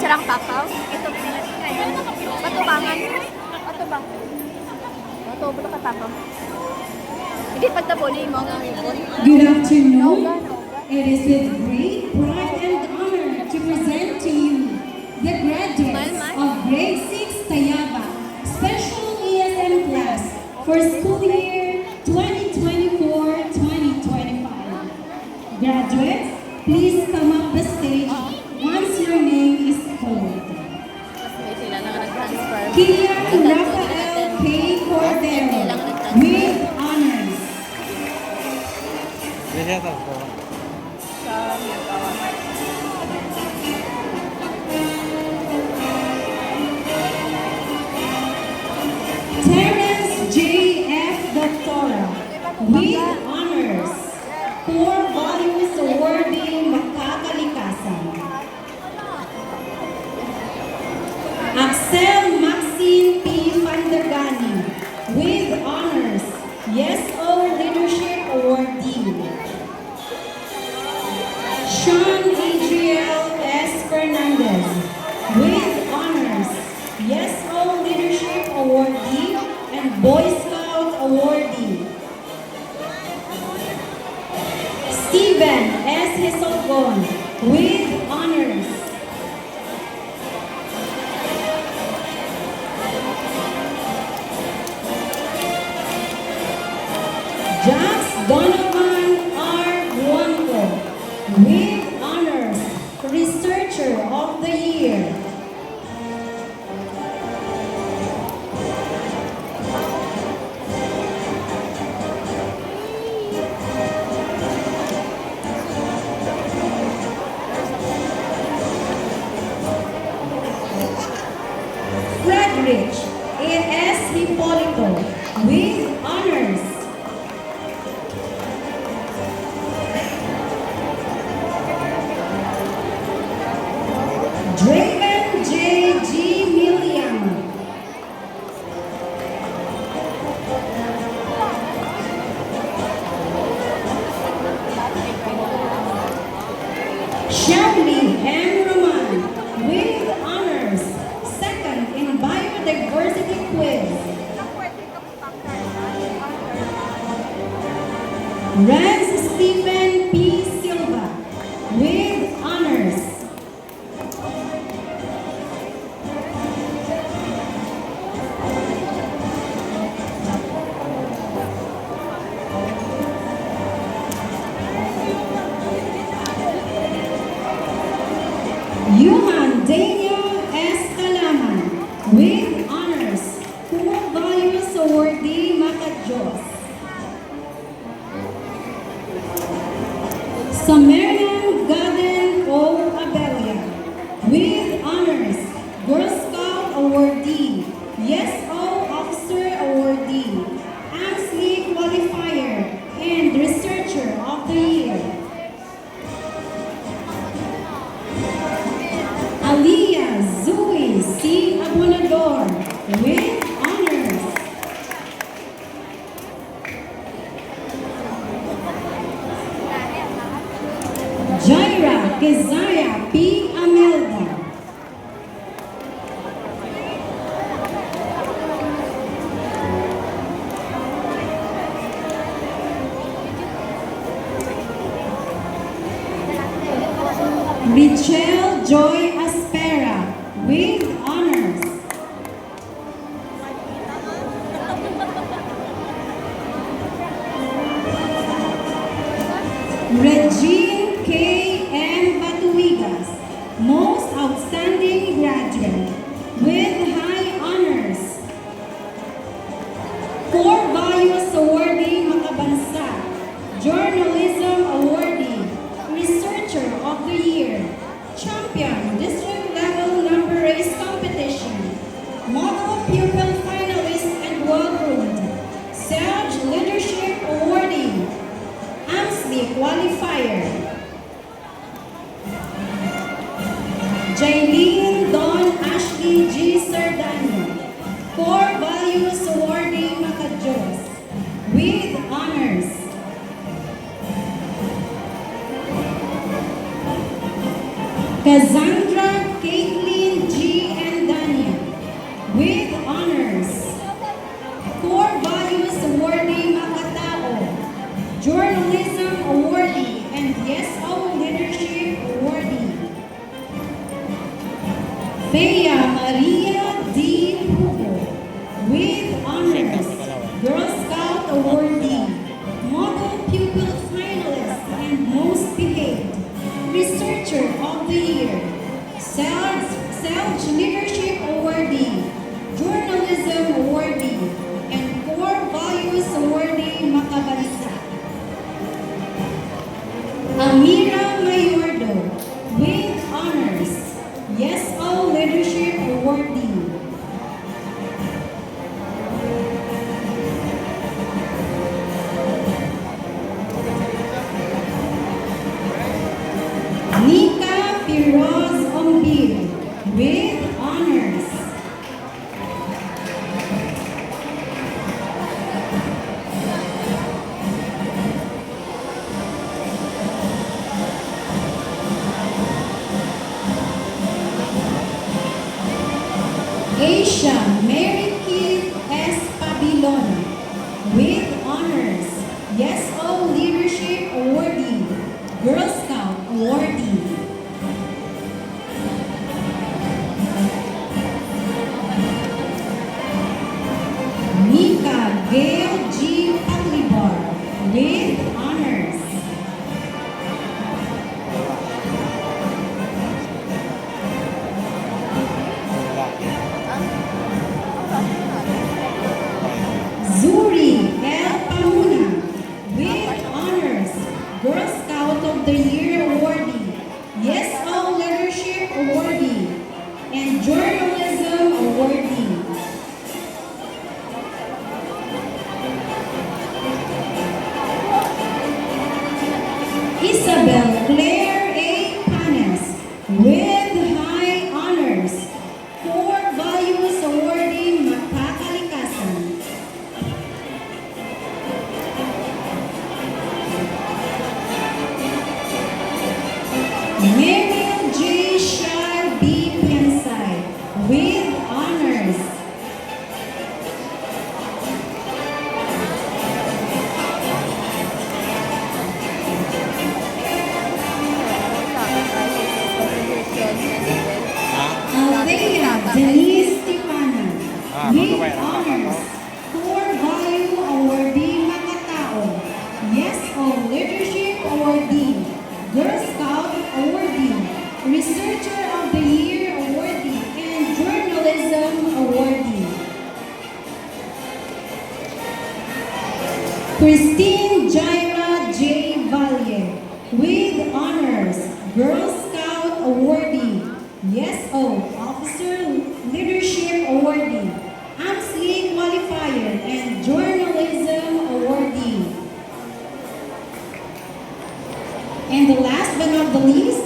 sarang pakaw. Ito patubangan. Patubang. Patubo ka takaw. Hindi pagtabuli mo nga ibon. Good afternoon. It is with great pride and honor to present to you the graduates of Grade 6 Tayaba Special ESM class for school year 2024-2025. Graduates, please come up the stage once your name is called. Kia Rafael K. Cordero with honors. Terence J. F. Doctora with honors. 4 volumes awarding makakalikasan. Axel Maxine P. Vandergani with honors. Yes O Leadership Awardee. Sean Adriel S. Fernandez with honors. Yes O Leadership Awardee and Boy Scout Awardee. Steven S. Hisogon with honors. Jax Donovan R. Blanco with honors, Researcher of the Year. Frederick A.S. Hipolito with honors. Draven J. G. Milliam. Shelby M. Roman with honors, second in biodiversity quiz. Renz Stephen P. Silva with honors. Johan Daniel S. Kalaman with honors, 4 volumes awardee Makadjos. Samarian Gaden O. Abelia with honors, Girl Scout Awardee, Yes O Officer Awardee, AMSLI Qualifier, and Researcher of the Year. Aliyah Zoe C. Abonador with honors. Jaira Kezaria P. Amelda. Michelle Joy Aspera with honors. Regine K. M. Batuigas, most outstanding graduate with high honors. 4 volumes awardee Makabansa, Journalism Awardee, Researcher of the Year, Champion District Level Number Race Competition, Model Pupil Finalist and Well-Groomed, Sage Leadership Awardee, AMSLI Qualifier. Jailene Don Ashley G. Sardano, 4 volumes awardee Makadjos with honors. Cassandra Caitlin Thea Maria D. Hugo with honors, Girl Scout awardee, Model Pupil Finalist and Most Behaved, Researcher of the Year, Self Leadership Awardee, Journalism Awardee, and Core Values Awardee Makabalisa. Amira Mayordo with honors, Yes All Leadership Awardee. Nika Firoz Ombir with honors. Asia Mary Keith S. Pabilon with honors, Yes All Leadership Awardee, Girl Scout Awardee. Mika Gail G. Paglibar with honors. Zuri L. Pamuna with honors, Girl Scout of the Year Awardee, Yes All Leadership Awardee, and Journalism Awardee. Isabel Claire A. Panes with high honors, Core Values Awardee Mata Kalikasan. Mariel J. Shar B. Piansay with honors. Althea Denise Tipana with honors, Core Value Awardee Makatao, Yes All Leadership Awardee, Girl Scout Awardee, Researcher of the Year Awardee, and Journalism Awardee. Christine Jaira J. Valle with honors, Girl Scout Awardee, Yes O Officer Leadership Awardee, AMSLI Qualifier, and Journalism Awardee. And the last but not the least,